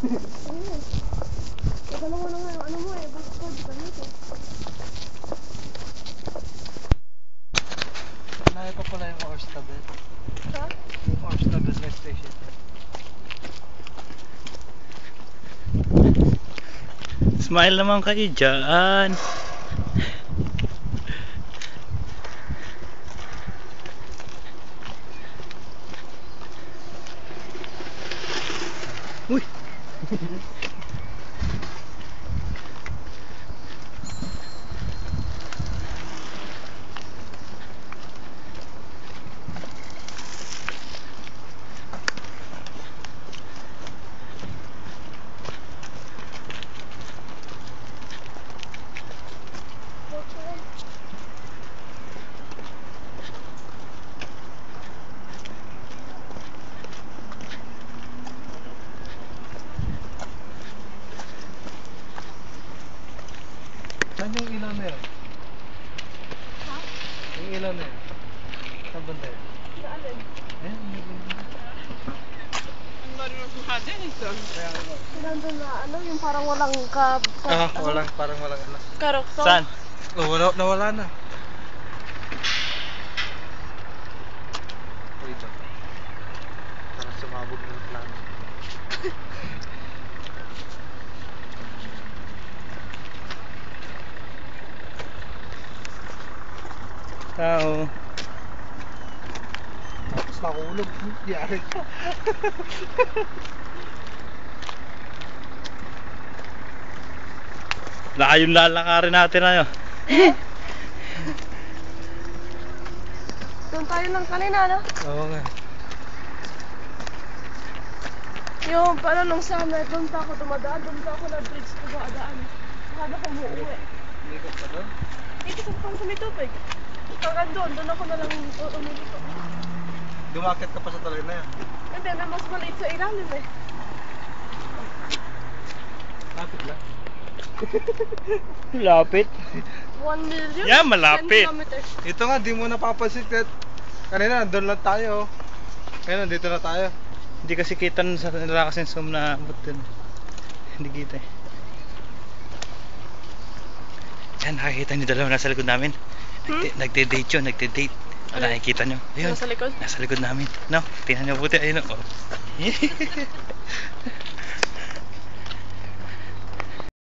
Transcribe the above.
Ano mo na nga yung ano mo eh, basta ko, di ba nito? Nakaya pa pala yung Orstabel. Ha? Yung Orstabel next station. Smile naman kayo dyan. Uy. Saan yung ilaw na yun? Ha? Yung ilaw na yun? Saan banda yun? Naalin? Ayan, may ilaw. Kaya ano? Nandun na ano, yung parang walang Walang, parang walang ano. karokto. Saan? Oh, nawala na. Wait lang. Parang sumabog na ng plano. Tao. Tapos nakulog. Yari ka. Layo yung lalakarin natin ano. Doon tayo lang kanina, no? Oo nga. Yung parang nung summer, doon pa ako dumadaan, doon pa ako na-bridge dumadaan. Akala ko umuwi. Umikot ka doon? Dito sa pang sa may tubig. Hanggang doon ako na lang umilito. Dumakit ka pa sa talay na yan. Hindi, may mas maliit sa ilalim eh. Lapit lang. Lapit. 1 million? Yeah, malapit. 10 kilometers. Ito nga, di mo napapansin. Kanina, nandun lang tayo. Ngayon, nandito na tayo. Hindi kasi kita sa nalakas yung zoom na button. Hindi kita eh. Yan, nakikita niyo dalawa nasa likod namin. Nagde-date yun, nagde-date. Nakikita niyo. Ayun, Nasa likod? nasa likod namin. No, tingnan niyo buti. Ayun o. Oh.